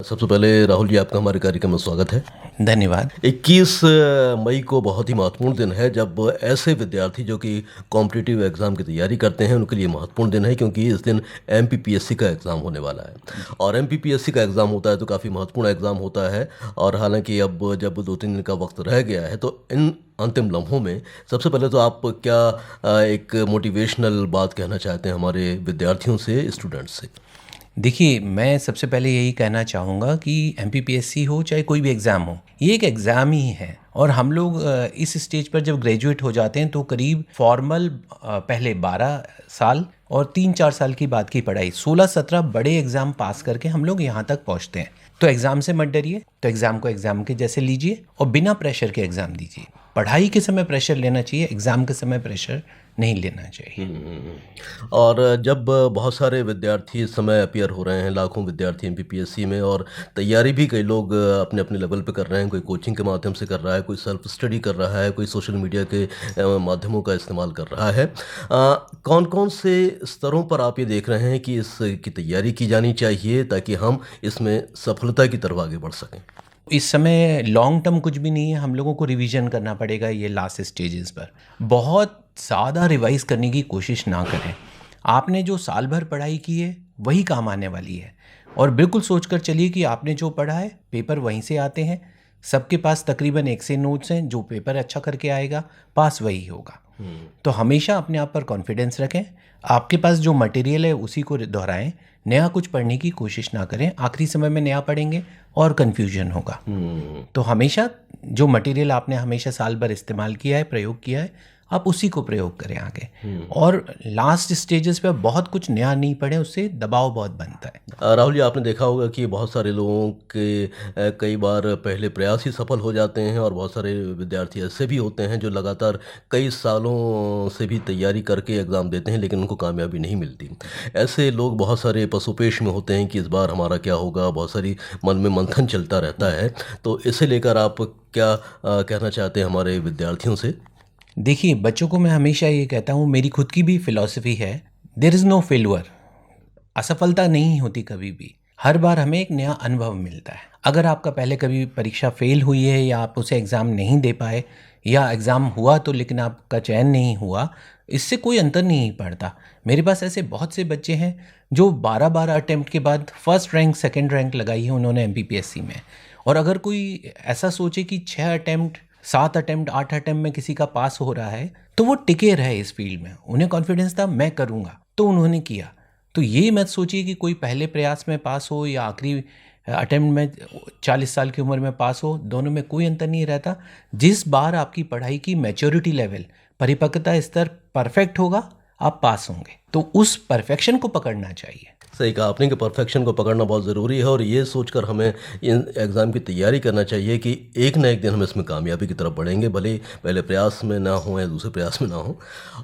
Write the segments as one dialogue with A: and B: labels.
A: सबसे पहले राहुल जी, आपका हमारे कार्यक्रम में स्वागत है।
B: धन्यवाद।
A: 21 मई को बहुत ही महत्वपूर्ण दिन है, जब ऐसे विद्यार्थी जो कि कॉम्पिटिटिव एग्ज़ाम की तैयारी करते हैं उनके लिए महत्वपूर्ण दिन है, क्योंकि इस दिन एमपीपीएससी का एग्ज़ाम होने वाला है। और एमपीपीएससी का एग्ज़ाम होता है तो काफ़ी महत्वपूर्ण एग्ज़ाम होता है। और हालांकि अब जब 2-3 दिन का वक्त रह गया है, तो इन अंतिम लम्हों में सबसे पहले तो आप क्या एक मोटिवेशनल बात कहना चाहते हैं हमारे विद्यार्थियों से, स्टूडेंट्स से?
B: देखिए, मैं सबसे पहले यही कहना चाहूँगा कि एमपीपीएससी हो चाहे कोई भी एग्ज़ाम हो, ये एक एग्ज़ाम ही है। और हम लोग इस स्टेज पर जब ग्रेजुएट हो जाते हैं तो करीब फॉर्मल पहले 12 साल और 3-4 साल की बाद की पढ़ाई, 16-17 बड़े एग्ज़ाम पास करके हम लोग यहाँ तक पहुँचते हैं। तो एग्ज़ाम से मत डरिए, तो एग्ज़ाम को एग्ज़ाम के जैसे लीजिए और बिना प्रेशर के एग्ज़ाम दीजिए। पढ़ाई के समय प्रेशर लेना चाहिए, एग्ज़ाम के समय प्रेशर नहीं लेना चाहिए।
A: और जब बहुत सारे विद्यार्थी इस समय अपीयर हो रहे हैं, लाखों विद्यार्थी एमपीपीएससी में, और तैयारी भी कई लोग अपने अपने लेवल पे कर रहे हैं। कोई कोचिंग के माध्यम से कर रहा है, कोई सेल्फ स्टडी कर रहा है, कोई सोशल मीडिया के माध्यमों का इस्तेमाल कर रहा है। कौन कौन से स्तरों पर आप ये देख रहे हैं कि इसकी तैयारी की जानी चाहिए ताकि हम इसमें सफलता की तरफ आगे बढ़ सकें?
B: इस समय लॉन्ग टर्म कुछ भी नहीं है, हम लोगों को रिवीजन करना पड़ेगा ये लास्ट स्टेजेस पर। बहुत ज़्यादा रिवाइज करने की कोशिश ना करें। आपने जो साल भर पढ़ाई की है वही काम आने वाली है। और बिल्कुल सोच कर चलिए कि आपने जो पढ़ा है पेपर वहीं से आते हैं। सबके पास तकरीबन एक से नोट्स हैं, जो पेपर अच्छा करके आएगा पास वही होगा। तो हमेशा अपने आप पर कॉन्फिडेंस रखें। आपके पास जो मटेरियल है उसी को दोहराएं, नया कुछ पढ़ने की कोशिश ना करें। आखिरी समय में नया पढ़ेंगे और कन्फ्यूजन होगा। तो हमेशा जो मटेरियल आपने हमेशा साल भर इस्तेमाल किया है, प्रयोग किया है, आप उसी को प्रयोग करें आगे। और लास्ट स्टेजेस पे बहुत कुछ नया नहीं पढ़े, उससे दबाव बहुत बनता है।
A: राहुल जी, आपने देखा होगा कि बहुत सारे लोगों के कई बार पहले प्रयास ही सफल हो जाते हैं, और बहुत सारे विद्यार्थी ऐसे भी होते हैं जो लगातार कई सालों से भी तैयारी करके एग्ज़ाम देते हैं, लेकिन उनको कामयाबी नहीं मिलती। ऐसे लोग बहुत सारे पसोपेश में होते हैं कि इस बार हमारा क्या होगा, बहुत सारी मन में मंथन चलता रहता है। तो इसे लेकर आप क्या कहना चाहते हैं हमारे विद्यार्थियों से?
B: देखिए, बच्चों को मैं हमेशा ये कहता हूँ, मेरी खुद की भी फिलॉसफी है, देयर इज़ नो फेल्यूर। असफलता नहीं होती कभी भी, हर बार हमें एक नया अनुभव मिलता है। अगर आपका पहले कभी परीक्षा फेल हुई है या आप उसे एग्ज़ाम नहीं दे पाए, या एग्ज़ाम हुआ तो लेकिन आपका चयन नहीं हुआ, इससे कोई अंतर नहीं पड़ता। मेरे पास ऐसे बहुत से बच्चे हैं जो 12-12 अटेम्प्ट के बाद फर्स्ट रैंक सेकंड रैंक लगाई है उन्होंने एमपीपीएससी में। और अगर कोई ऐसा सोचे कि 6 अटेम्प्ट 7 अटेम्प्ट 8 अटेम्प्ट में किसी का पास हो रहा है, तो वो टिके रहे इस फील्ड में। उन्हें कॉन्फिडेंस था मैं करूँगा, तो उन्होंने किया। तो ये मत सोचिए कि कोई पहले प्रयास में पास हो या आखिरी अटेम्प्ट में 40 साल की उम्र में पास हो, दोनों में कोई अंतर नहीं रहता। जिस बार आपकी पढ़ाई की मैच्योरिटी लेवल, परिपक्वता स्तर परफेक्ट होगा, आप पास होंगे। तो उस परफेक्शन को पकड़ना चाहिए।
A: सही कहा आपने कि परफेक्शन को पकड़ना बहुत ज़रूरी है, और ये सोचकर हमें इन एग्ज़ाम की तैयारी करना चाहिए कि एक ना एक दिन हम इसमें कामयाबी की तरफ बढ़ेंगे, भले ही पहले प्रयास में ना हो या दूसरे प्रयास में ना हो।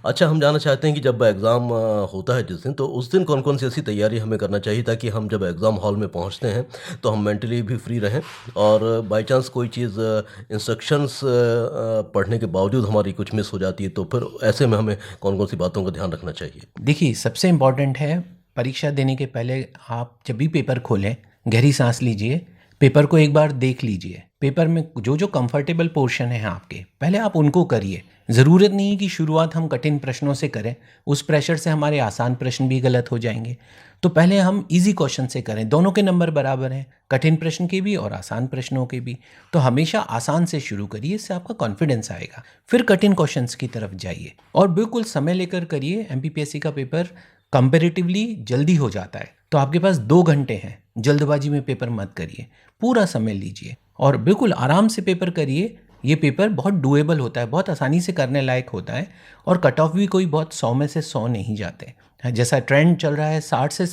A: अच्छा, हम जानना चाहते हैं कि जब एग्ज़ाम होता है जिस दिन, तो उस दिन कौन कौन सी ऐसी तैयारी हमें करना चाहिए ताकि हम जब एग्ज़ाम हॉल में पहुँचते हैं तो हम मेंटली भी फ्री रहें, और बाई चांस कोई चीज़ इंस्ट्रक्शंस पढ़ने के बावजूद हमारी कुछ मिस हो जाती है, तो फिर ऐसे में हमें कौन कौन सी बातों का ध्यान रखना चाहिए?
B: देखिए, सबसे इम्पॉर्टेंट है, परीक्षा देने के पहले आप जब भी पेपर खोलें, गहरी सांस लीजिए, पेपर को एक बार देख लीजिए। पेपर में जो जो कंफर्टेबल पोर्शन है आपके, पहले आप उनको करिए। ज़रूरत नहीं है कि शुरुआत हम कठिन प्रश्नों से करें, उस प्रेशर से हमारे आसान प्रश्न भी गलत हो जाएंगे। तो पहले हम इजी क्वेश्चन से करें, दोनों के नंबर बराबर हैं, कठिन प्रश्न के भी और आसान प्रश्नों के भी। तो हमेशा आसान से शुरू करिए, इससे आपका कॉन्फिडेंस आएगा। फिर कठिन क्वेश्चंस की तरफ जाइए, और बिल्कुल समय लेकर करिए। एमपीपीएससी का पेपर कंपैरेटिवली जल्दी हो जाता है, तो आपके पास 2 घंटे हैं। जल्दबाजी में पेपर मत करिए, पूरा समय लीजिए और बिल्कुल आराम से पेपर करिए। ये पेपर बहुत डूएबल होता है, बहुत आसानी से करने लायक होता है, और कट ऑफ भी कोई बहुत 100 में से 100 नहीं जाते। जैसा ट्रेंड चल रहा है 60 से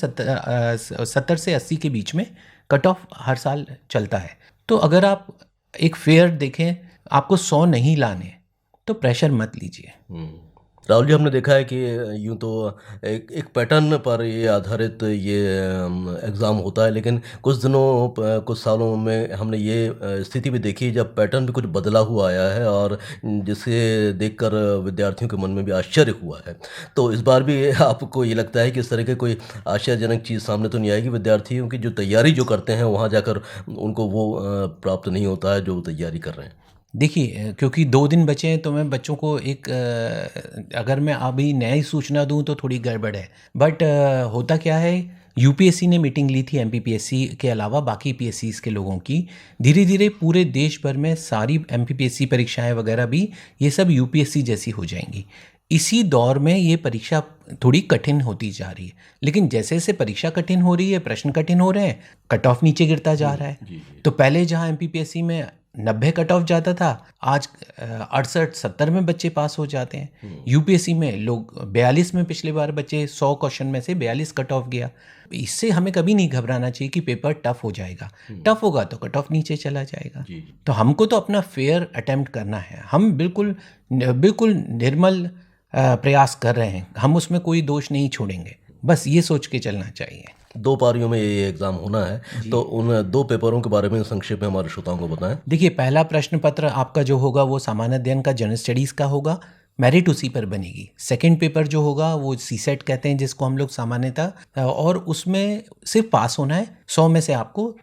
B: 70 से 80 के बीच में कट ऑफ हर साल चलता है। तो अगर आप एक फेयर देखें, आपको 100 नहीं लाने, तो प्रेशर मत लीजिए।
A: राहुल जी, हमने देखा है कि यूँ तो एक पैटर्न पर ये आधारित ये एग्ज़ाम होता है, लेकिन कुछ सालों में हमने ये स्थिति भी देखी जब पैटर्न भी कुछ बदला हुआ आया है और जिसे देखकर विद्यार्थियों के मन में भी आश्चर्य हुआ है। तो इस बार भी आपको ये लगता है कि इस तरह के कोई आश्चर्यजनक चीज़ सामने तो नहीं आएगी? विद्यार्थियों की जो तैयारी जो करते हैं वहाँ जाकर उनको वो प्राप्त नहीं होता है जो वो तैयारी कर रहे हैं?
B: देखिए क्योंकि 2 दिन बचे हैं तो मैं बच्चों को एक अगर मैं अभी नई सूचना दूँ तो थोड़ी गड़बड़ है। बट होता क्या है, यूपीएससी ने मीटिंग ली थी एमपीपीएससी के अलावा बाकी पीएससीज़ के लोगों की। धीरे-धीरे पूरे देश भर में सारी एमपीपीएससी परीक्षाएँ वगैरह भी ये सब यूपीएससी जैसी हो जाएँगी। इसी दौर में ये परीक्षा थोड़ी कठिन होती जा रही है। लेकिन जैसे-जैसे परीक्षा कठिन हो रही है, प्रश्न कठिन हो रहे हैं, कट ऑफ नीचे गिरता जा रहा है। तो पहले जहाँ एमपीपीएससी में 90 कट ऑफ जाता था, आज 68-70 में बच्चे पास हो जाते हैं। यूपीएससी में लोग 42 में पिछले बार बच्चे 100 क्वेश्चन में से 42 कट ऑफ गया। इससे हमें कभी नहीं घबराना चाहिए कि पेपर टफ हो जाएगा। टफ होगा तो कट ऑफ नीचे चला जाएगा। तो हमको तो अपना फेयर अटेम्प्ट करना है। हम बिल्कुल निर्मल प्रयास कर रहे हैं। हम उसमें कोई दोष नहीं छोड़ेंगे। बस ये सोच के चलना चाहिए।
A: 2 पारियों में ये एग्ज़ाम होना है, तो उन 2 पेपरों के बारे में संक्षेप में हमारे श्रोताओं को बताएं।
B: देखिए, पहला प्रश्न पत्र आपका जो होगा वो सामान्य अध्ययन का जनरल स्टडीज़ का होगा, मेरिट उसी पर बनेगी। सेकंड पेपर जो होगा वो सीसेट कहते हैं जिसको हम लोग सामान्यतः, और उसमें सिर्फ पास होना है। 100 में से आपको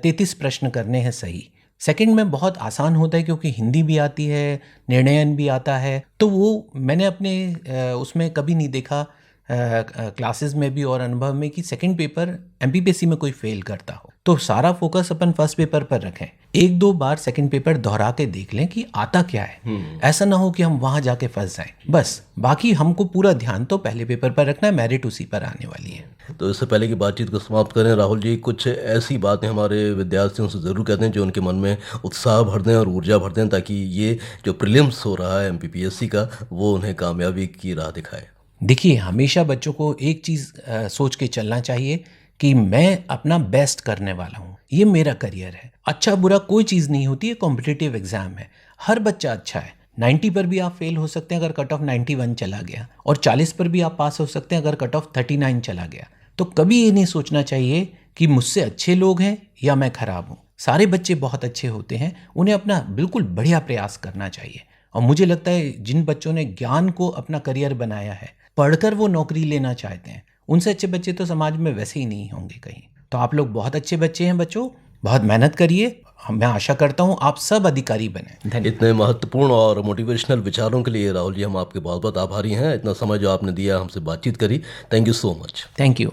B: 33 प्रश्न करने हैं सही। सेकंड में बहुत आसान होता है क्योंकि हिंदी भी आती है, निर्णयन भी आता है। तो वो मैंने अपने उसमें कभी नहीं देखा क्लासेस में भी और अनुभव में कि सेकंड पेपर एमपीपीएससी में कोई फेल करता हो। तो सारा फोकस अपन फर्स्ट पेपर पर रखें। 1-2 बार सेकंड पेपर दोहरा के देख लें कि आता क्या है। ऐसा ना हो कि हम वहाँ जाके फंस जाएं। बस बाकी हमको पूरा ध्यान तो पहले पेपर पर रखना है, मेरिट उसी पर आने वाली है।
A: तो इससे पहले की बातचीत को समाप्त करें, राहुल जी, कुछ ऐसी बातें हमारे विद्यार्थियों से ज़रूर कहते हैं जो उनके मन में उत्साह भर दें और ऊर्जा भर दें, ताकि ये जो प्रीलिम्स हो रहा है एमपीपीएससी का वो उन्हें कामयाबी की राह दिखाए।
B: देखिए, हमेशा बच्चों को एक चीज़ सोच के चलना चाहिए कि मैं अपना बेस्ट करने वाला हूँ, ये मेरा करियर है। अच्छा बुरा कोई चीज़ नहीं होती है, कॉम्पिटिटिव एग्ज़ाम है, हर बच्चा अच्छा है। 90 पर भी आप फेल हो सकते हैं अगर कट ऑफ 91 चला गया, और 40 पर भी आप पास हो सकते हैं अगर कट ऑफ 39 चला गया। तो कभी ये नहीं सोचना चाहिए कि मुझसे अच्छे लोग हैं या मैं खराब हूँ। सारे बच्चे बहुत अच्छे होते हैं, उन्हें अपना बिल्कुल बढ़िया प्रयास करना चाहिए। और मुझे लगता है जिन बच्चों ने ज्ञान को अपना करियर बनाया है, पढ़कर वो नौकरी लेना चाहते हैं, उनसे अच्छे बच्चे तो समाज में वैसे ही नहीं होंगे कहीं। तो आप लोग बहुत अच्छे बच्चे हैं बच्चों, बहुत मेहनत करिए। मैं आशा करता हूँ आप सब अधिकारी बने। धन्यवाद।
A: इतने महत्वपूर्ण और मोटिवेशनल विचारों के लिए राहुल जी हम आपके बहुत बहुत आभारी हैं। इतना समय जो आपने दिया, हमसे बातचीत करी, thank you so much.
B: Thank you.